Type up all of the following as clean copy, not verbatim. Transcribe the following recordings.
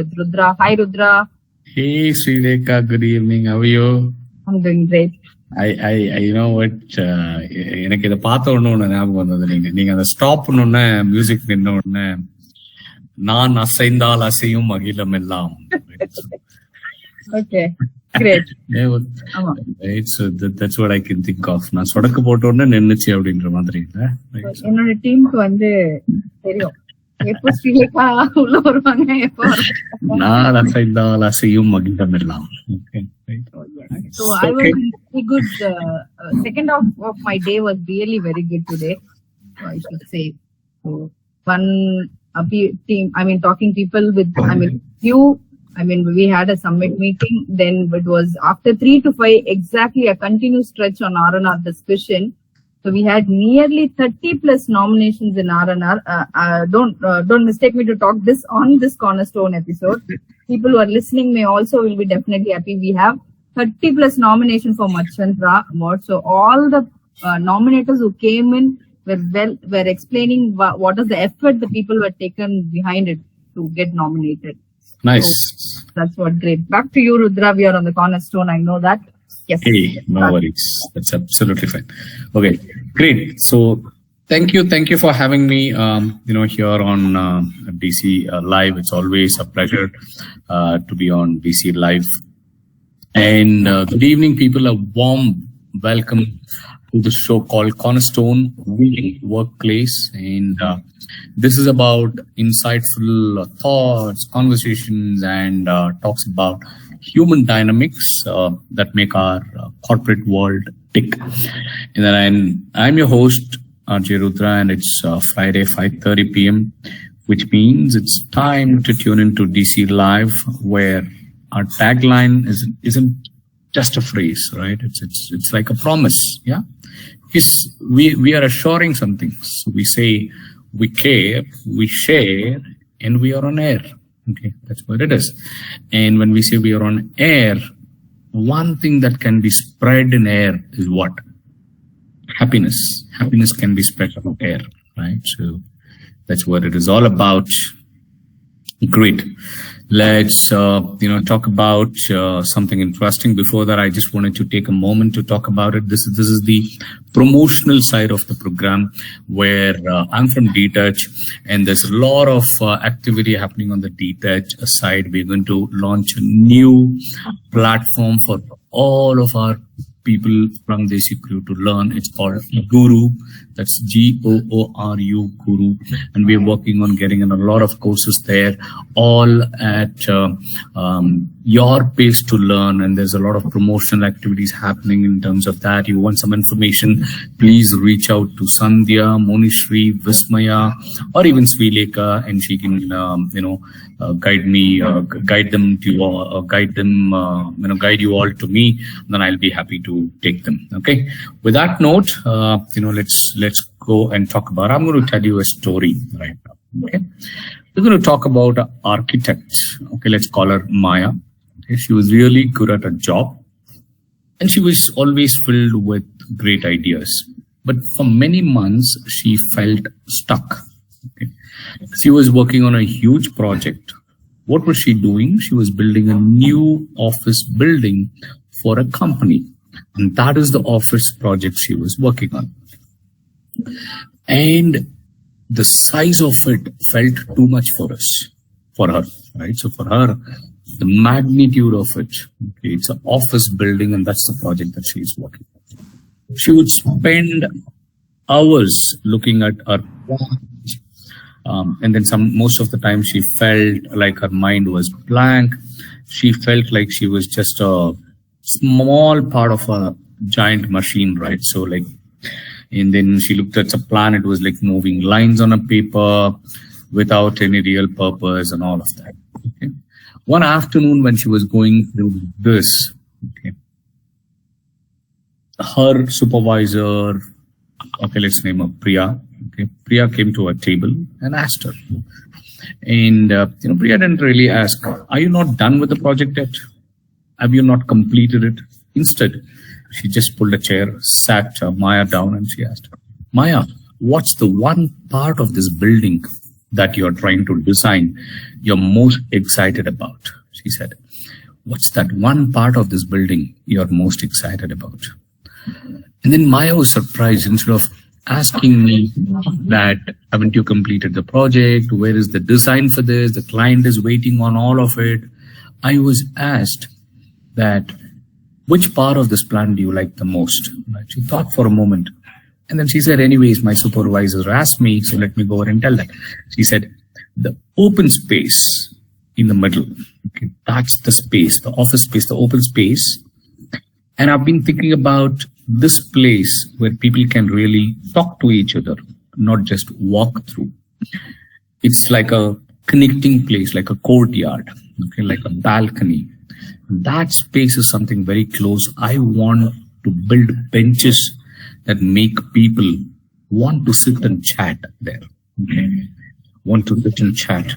with Rudra. Hi, Rudra. Hey, Srilekha. Good evening. How are you? I'm doing great. I you know what? எனக்கு இதை பார்த்த உடனே ஞாபகம் வந்தது. நீங்க அதை ஸ்டாப் பண்ண மியூசிக் நின்ன உடனே நான் அசைந்தால் அசையும் அகிலம் எல்லாம். Okay, great. Right, so that's what I can think of. நான் சொடக்கு போட்ட உடனே நின்னுச்சு அப்படின்ற மாதிரி. என்னோட டீமுக்கு தெரியும் எப்போ ஸ்ரீலேகா உள்ள வருவாங்க, எப்போ நான் அசைந்தால் அசையும் அகிலம் எல்லாம். So I was very good. Second half of my day was really very good today, I should say. So one team, talking people with, we had a summit meeting. Then it was after 3 to 5, exactly a continuous stretch on R&R discussion. So we had nearly 30 plus nominations in R&R. Don't mistake me to talk this on this Cornerstone episode. People who are listening may also will be definitely happy. We have 30 plus nomination for Machchandra Award. So all the nominators who came in were explaining what is the effort the people were taken behind it to get nominated. Nice. So that's what great. Back to you, Rudra. We are on the Cornerstone. I know that. Yes. Hey, no worries. That's absolutely fine. Okay, great. So thank you for having me. Here on DC Live. It's always a pleasure to be on DC Live. And good evening, people. A warm welcome to the show called Cornerstone Workplace. And this is about insightful thoughts, conversations, and talks about human dynamics that make our corporate world tick. And then I'm your host, RJ Rudra, and it's Friday, 5:30 p.m., which means it's time to tune into DC Live, where our tagline isn't just a phrase, right? It's like a promise, yeah. We are assuring something. So we say we care, we share, and we are on air. Okay, that's what it is. And when we say we are on air, one thing that can be spread in air is what? Happiness. Happiness can be spread on air, right? So that's what it is all about. Great. Let's, talk about something interesting. Before that, I just wanted to take a moment to talk about it. This is the promotional side of the program, where I'm from DTouch, and there's a lot of activity happening on the DTouch side. We're going to launch a new platform for all of our people from DC Crew to learn. It's called Guru. That's Gooru, Guru. And we're working on getting in a lot of courses there, all at your pace to learn. And there's a lot of promotional activities happening in terms of that. You want some information, please reach out to Sandhya, Monishri, Vismaya, or even Srilekha, and she can, guide you all to me. Then I'll be happy to take them. Okay. With that note, let's go and talk about. I'm going to tell you a story right now. Okay. We're going to talk about an architect. Okay. Let's call her Maya. Okay. She was really good at her job, and she was always filled with great ideas. But for many months, she felt stuck. Okay. She was working on a huge project. What was she doing? She was building a new office building for a company. And that is the office project she was working on. And the size of it felt too much for her, right? So for her, the magnitude of it, okay, it's an office building, and that's the project that she is working on. She would spend hours looking at her and then most of the time she felt like her mind was blank. She felt like she was just a small part of a giant machine, right? So and then she looked at the plan. It was like moving lines on a paper without any real purpose and all of that. Okay. One afternoon when she was going through this, okay, her supervisor, okay, let's name her Priya. Okay, Priya came to her table and asked her. And, Priya didn't really ask, are you not done with the project yet? Have you not completed it? Instead, she just pulled a chair, sat Maya down, and she asked her, Maya, what's the one part of this building that you're trying to design, you're most excited about? She said, what's that one part of this building you're most excited about? And then Maya was surprised. Instead of asking me that, haven't you completed the project? Where is the design for this? The client is waiting on all of it. I was asked that, which part of this plan do you like the most? She thought for a moment. And then she said, anyways, my supervisor asked me, so let me go over and tell that. She said, the open space in the middle, okay, that's the space, the office space, the open space. And I've been thinking about this place where people can really talk to each other, not just walk through. It's like a connecting place, like a courtyard, okay, like a balcony. That space is something very close. I want to build benches that make people want to sit and chat there. Okay? Want to sit and chat.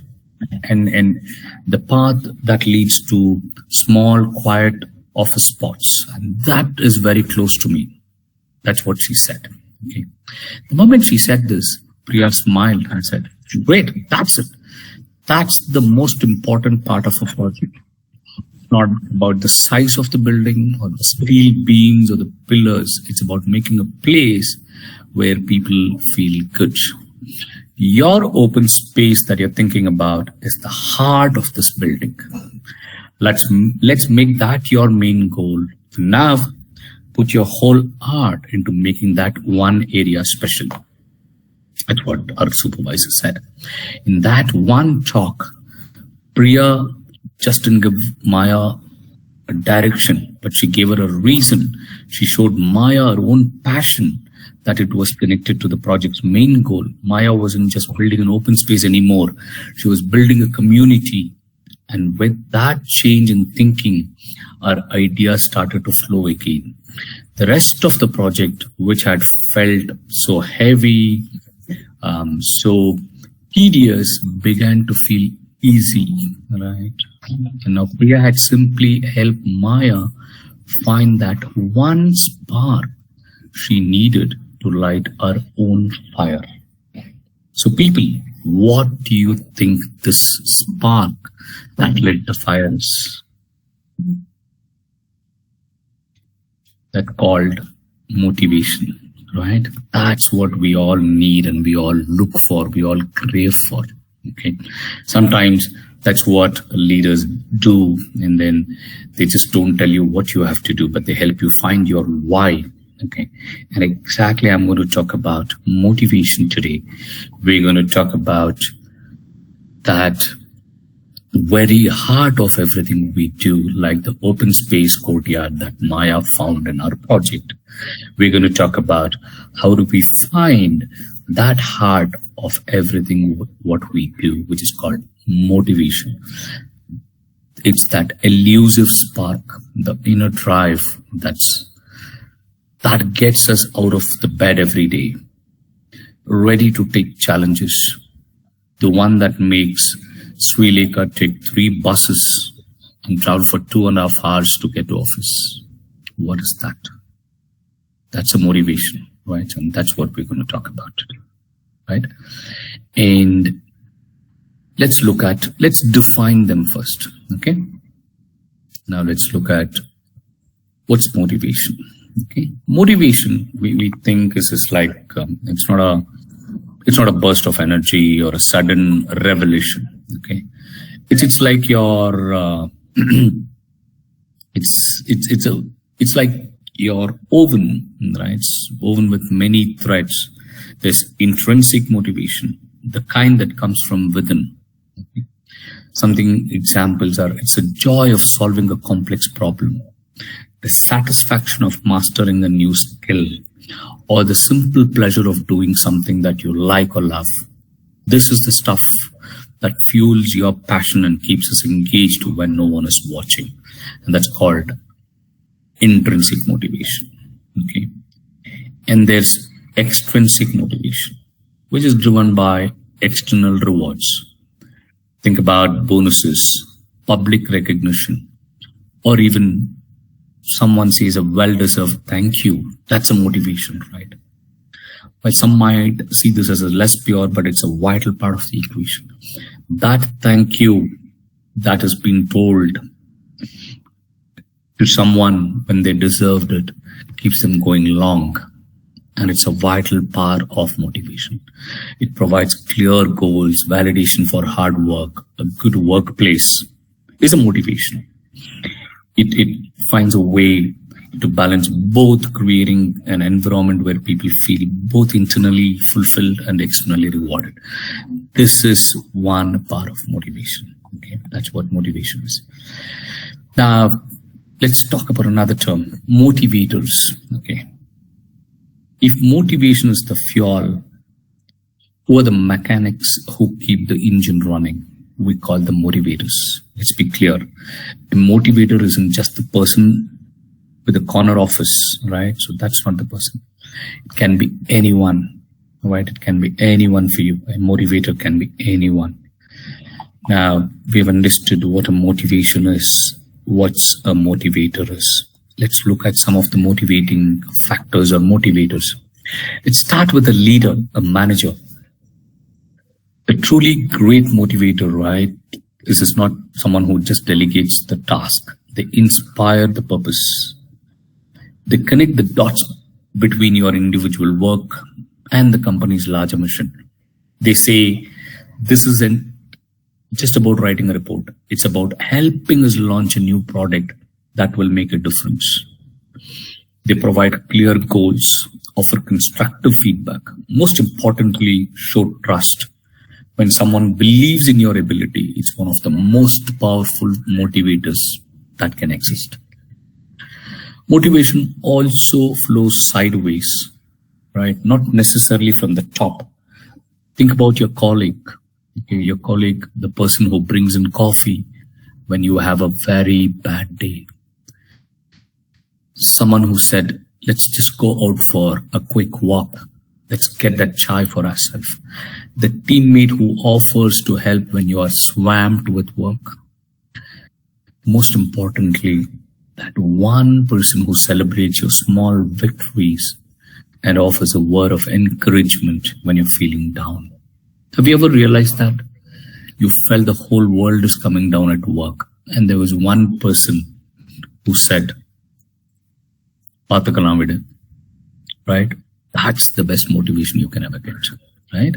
And the path that leads to small, quiet office spots. And that is very close to me. That's what she said. Okay. The moment she said this, Priya smiled and said, great, that's it. That's the most important part of a project. Not about the size of the building or the steel beams or the pillars. It's about making a place where people feel good. Your open space that you're thinking about is the heart of this building. Let's make that your main goal. Now, put your whole heart into making that one area special. That's what our supervisor said. In that one talk, Priya just didn't give Maya a direction, but she gave her a reason. She showed Maya her own passion, that it was connected to the project's main goal. Maya wasn't just building an open space anymore. She was building a community. And with that change in thinking, our ideas started to flow again. The rest of the project, which had felt so heavy, so tedious, began to feel easy, right? And now Priya had simply helped Maya find that one spark she needed to light her own fire. So people, what do you think this spark that lit the fire is? That called motivation, right? That's what we all need and we all look for, we all crave for. Okay. Sometimes that's what leaders do, and then they just don't tell you what you have to do, but they help you find your why. Okay. And exactly, I'm going to talk about motivation today. We're going to talk about that very heart of everything we do, like the open space courtyard that Maya found in our project. We're going to talk about how do we find that heart of everything what we do, which is called motivation. It's that elusive spark, the inner drive that gets us out of the bed every day, ready to take challenges. The one that makes Sri Lanka take 3 buses and travel for 2.5 hours to get to office. What is that? That's a motivation, right? And that's what we're going to talk about today, right? And let's define them first, okay? Now let's look at what's motivation, okay? Motivation, we think is like, it's not a burst of energy or a sudden revelation. Okay, it's like your it's like your oven, right? It's woven with many threads. There's intrinsic motivation, the kind that comes from within. Okay? Something examples are: it's a joy of solving a complex problem, the satisfaction of mastering a new skill, or the simple pleasure of doing something that you like or love. This is the stuff that fuels your passion and keeps us engaged when no one is watching. And that's called intrinsic motivation. Okay. And there's extrinsic motivation, which is driven by external rewards. Think about bonuses, public recognition, or even someone says a well-deserved thank you. That's a motivation, right? While some might see this as a less pure, but it's a vital part of the equation. That thank you that has been told to someone when they deserved it keeps them going long. And it's a vital part of motivation. It provides clear goals, validation for hard work. A good workplace is a motivation. It finds a way to balance both, creating an environment where people feel both internally fulfilled and externally rewarded. This is one part of motivation. Okay, that's what motivation is. Now, let's talk about another term, motivators. Okay. If motivation is the fuel, who are the mechanics who keep the engine running? We call them motivators. Let's be clear. A motivator isn't just the person with a corner office, right? So that's not the person. It can be anyone, right? It can be anyone for you. A motivator can be anyone. Now, we've understood what a motivation is, what's a motivator is. Let's look at some of the motivating factors or motivators. Let's start with a leader, a manager. A truly great motivator, right? This is not someone who just delegates the task. They inspire the purpose. They connect the dots between your individual work and the company's larger mission. They say, this isn't just about writing a report. It's about helping us launch a new product that will make a difference. They provide clear goals, offer constructive feedback. Most importantly, show trust. When someone believes in your ability, it's one of the most powerful motivators that can exist. Motivation also flows sideways, right? Not necessarily from the top. Think about your colleague. Okay, your colleague, the person who brings in coffee when you have a very bad day. Someone who said, let's just go out for a quick walk. Let's get that chai for ourselves. The teammate who offers to help when you are swamped with work. Most importantly, that one person who celebrates your small victories and offers a word of encouragement when you're feeling down. Have you ever realized that? You felt the whole world is coming down at work, and there was one person who said, "Pathakalam vidu," right? That's the best motivation you can ever get, right?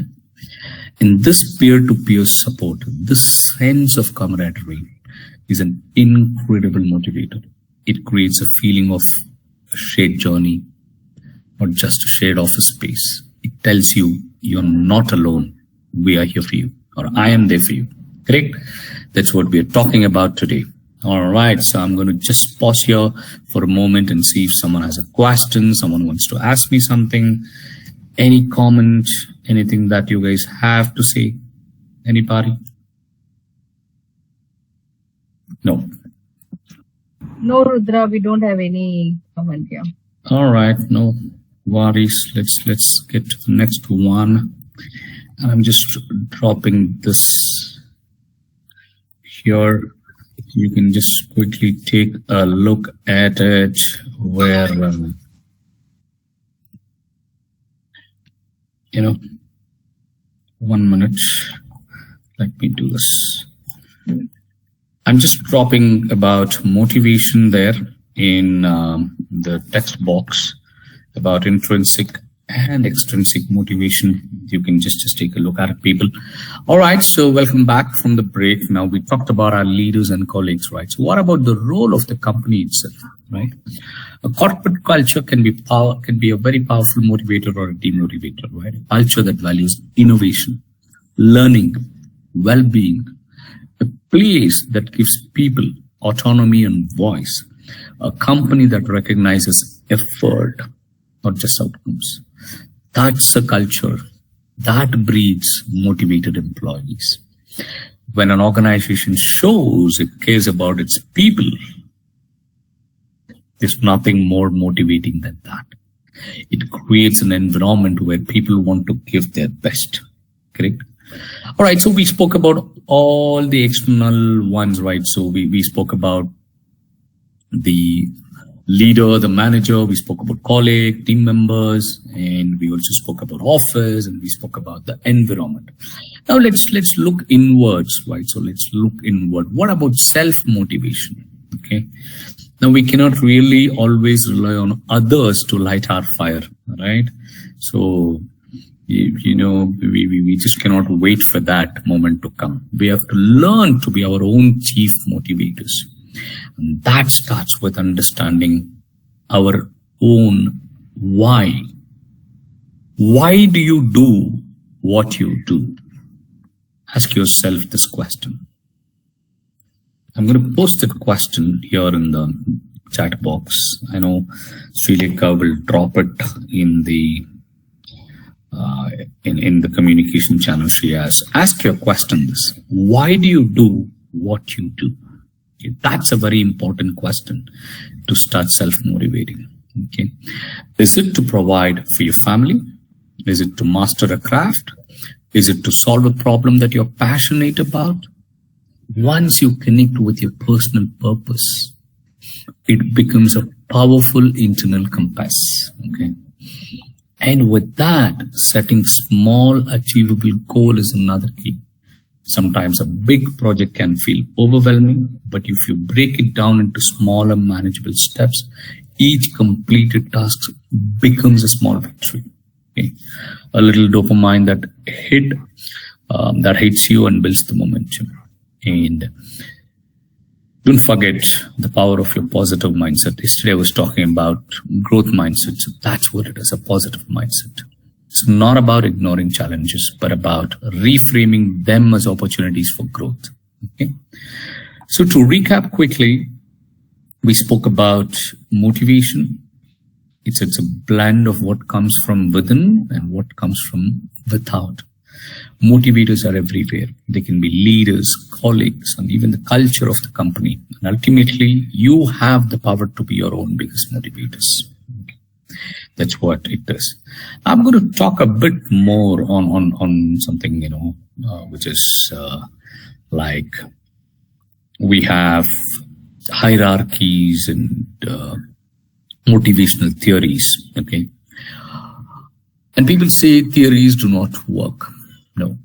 And this peer-to-peer support, this sense of camaraderie is an incredible motivator. It creates a feeling of a shared journey, not just a shared office space. It tells you you're not alone. We are here for you, or I am there for you. Correct? That's what we are talking about today. All right, so I'm going to just pause here for a moment and see if someone has a question, someone wants to ask me something, any comment, anything that you guys have to say. Anybody? No. No, Rudra, we don't have any comment here. All right, no worries. Let's get to the next one. I'm just dropping this here. You can just quickly take a look at it where, 1 minute. Let me do this. I'm just dropping about motivation there in the text box about intrinsic and extrinsic motivation. You can just take a look at it, people. All right, so welcome back from the break. Now we talked about our leaders and colleagues, right? So what about the role of the company itself, right? A corporate culture can be a very powerful motivator or a demotivator, right? A culture that values innovation, learning, well-being, a place that gives people autonomy and voice, a company that recognizes effort, not just outcomes. That's a culture that breeds motivated employees. When an organization shows it cares about its people, there's nothing more motivating than that. It creates an environment where people want to give their best. Correct? All right, so we spoke about all the external ones, right? So we spoke about the leader, the manager, we spoke about colleague, team members, and we also spoke about office, and we spoke about the environment. Now let's look inwards, right? So let's look inward. What about self-motivation? Okay. Now we cannot really always rely on others to light our fire, right? So, we just cannot wait for that moment to come. We have to learn to be our own chief motivators. And that starts with understanding our own why. Why do you do what you do? Ask yourself this question. I'm going to post the question here in the chat box. I know Srilekha will drop it in the in the communication channel she has. Ask your question this. Why do you do what you do? Okay, that's a very important question to start self-motivating. Okay, is it to provide for your family? Is it to master a craft? Is it to solve a problem that you're passionate about? Once you connect with your personal purpose, it becomes a powerful internal compass. Okay. And with that, setting small achievable goal is another key. Sometimes a big project can feel overwhelming, but if you break it down into smaller manageable steps, each completed task becomes a small victory. Okay. A little dopamine that hits you and builds the momentum. And don't forget the power of your positive mindset. Yesterday I was talking about growth mindset. So that's what it is, a positive mindset. It's not about ignoring challenges, but about reframing them as opportunities for growth. Okay. So to recap quickly, we spoke about motivation. It's a blend of what comes from within and what comes from without. Motivators are everywhere. They can be leaders, colleagues, and even the culture of the company. And ultimately, you have the power to be your own biggest motivators. Okay. That's what it is. I'm going to talk a bit more on something, which is like we have hierarchies and motivational theories. Okay. And people say theories do not work. No.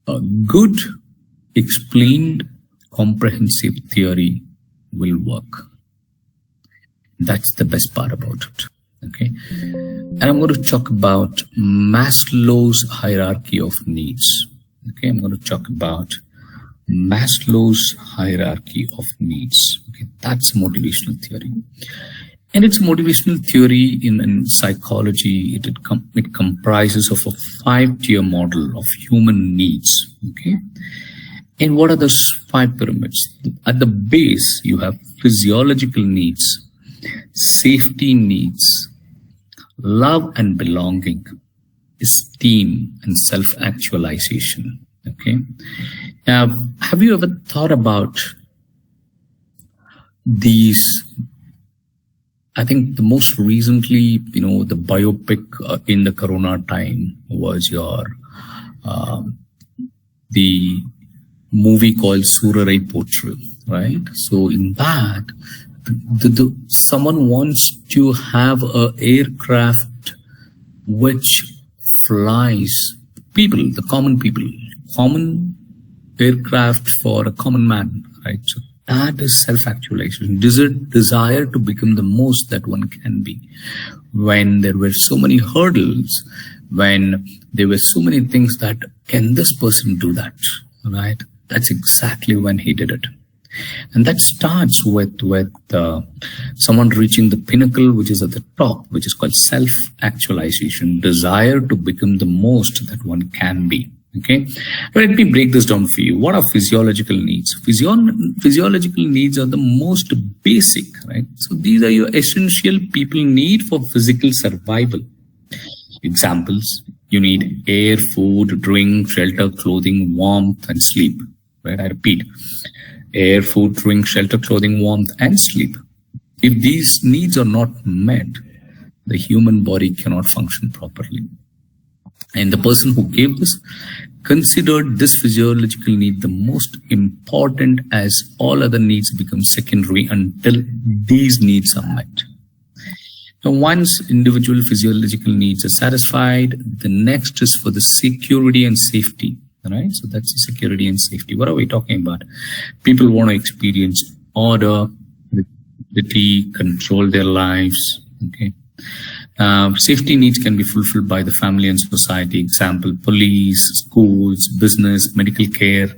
A good, explained, comprehensive theory will work. That's the best part about it. Okay. And I'm going to talk about Maslow's hierarchy of needs. Okay. I'm going to talk about Maslow's hierarchy of needs. Okay. That's motivational theory. And it's a motivational theory in psychology. It comprises of a 5-tier model of human needs. Okay. And what are those 5 pyramids? At the base, you have physiological needs, safety needs, love and belonging, esteem and self-actualization. Okay. Now, have you ever thought about these? I think the most recently, the biopic in the Corona time was the movie called Surarai Potru, right? So in that, someone wants to have an aircraft which flies the common aircraft for a common man, right? So that is self-actualization. Desire to become the most that one can be. When there were so many hurdles, when there were so many things that, can this person do that? Right? That's exactly when he did it. And that starts with someone reaching the pinnacle, which is at the top, which is called self-actualization, desire to become the most that one can be. Okay, but let me break this down for you. What are physiological needs? Physiological needs are the most basic, right? So these are your essential people need for physical survival. Examples: you need air, food, drink, shelter, clothing, warmth, and sleep. Right? I repeat: air, food, drink, shelter, clothing, warmth, and sleep. If these needs are not met, the human body cannot function properly. And the person who gave this considered this physiological need the most important, as all other needs become secondary until these needs are met. Now, once individual physiological needs are satisfied, the next is for the security and safety. Right? So that's the security and safety. What are we talking about? People want to experience order, predictability, control their lives. Okay. Safety needs can be fulfilled by the family and society. Example, police, schools, business, medical care.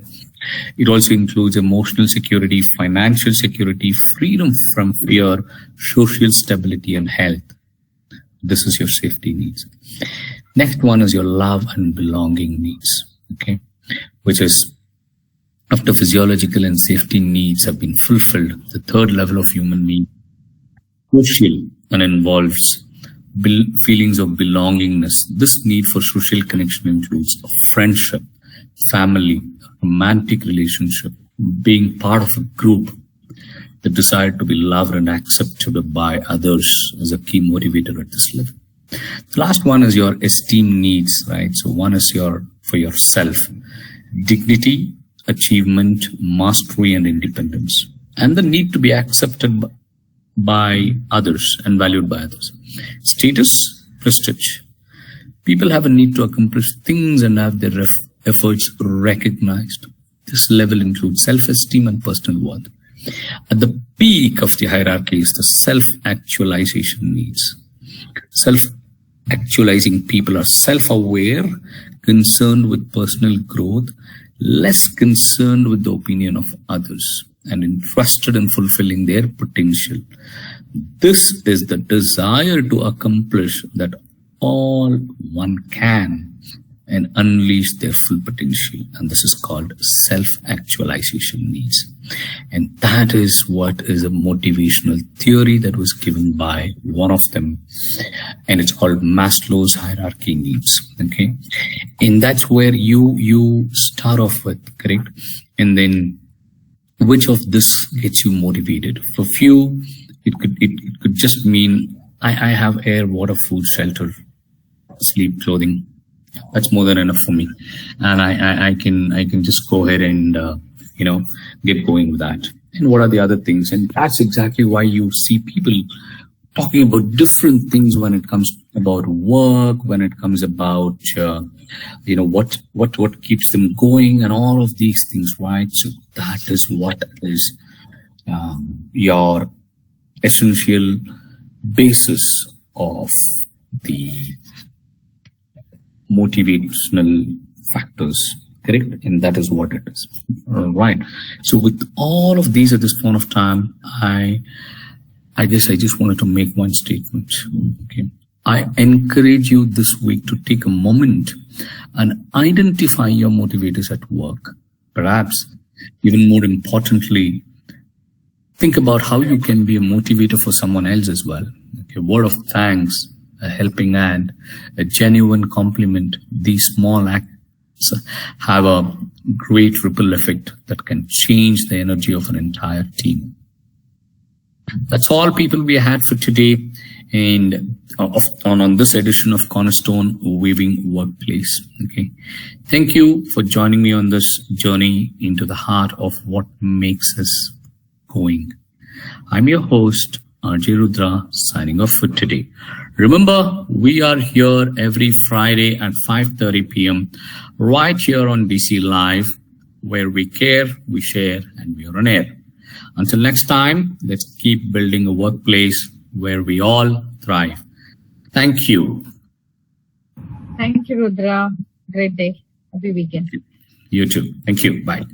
It also includes emotional security, financial security, freedom from fear, social stability, and health. This is your safety needs. Next one is your love and belonging needs. Okay, which is after physiological and safety needs have been fulfilled, the third level of human need, social, and involves feelings of belongingness. This need for social connection includes a friendship, family, romantic relationship, being part of a group. The desire to be loved and accepted by others is a key motivator at this level. The last one is your esteem needs, right? So one is for yourself, dignity, achievement, mastery, and independence, and the need to be accepted by others and valued by others. Status, prestige. People have a need to accomplish things and have their efforts recognized. This level includes self-esteem and personal worth. At the peak of the hierarchy is the self-actualization needs. Self-actualizing people are self-aware, concerned with personal growth, less concerned with the opinion of others, and interested in fulfilling their potential. This is the desire to accomplish that all one can and unleash their full potential. And this is called self-actualization needs. And that is what is a motivational theory that was given by one of them. And it's called Maslow's hierarchy needs. Okay. And that's where you start off with, correct? And then which of this gets you motivated? For few, it could just mean I have air, water, food, shelter, sleep, clothing. That's more than enough for me, and I can just go ahead and get going with that. And what are the other things? And that's exactly why you see people talking about different things when it comes about work, when it comes about what keeps them going, and all of these things, right? So that is what is your essential basis of the motivational factors, correct? And that is what it is. All right. So with all of these at this point of time, I guess I just wanted to make one statement. Okay. I encourage you this week to take a moment and identify your motivators at work. Perhaps even more importantly, think about how you can be a motivator for someone else as well. Okay. Word of thanks, a helping hand, a genuine compliment. These small acts have a great ripple effect that can change the energy of an entire team. That's all, people, we had for today, and on this edition of Cornerstone Weaving Workplace. Okay, thank you for joining me on this journey into the heart of what makes us going. I'm your host, RJ Rudra, signing off for today. Remember, we are here every Friday at 5:30 p.m. right here on DC Live, where we care, we share, and we are on air. Until next time, let's keep building a workplace where we all thrive. Thank you. Thank you, Rudra. Great day. Happy weekend. You too. Thank you. Bye.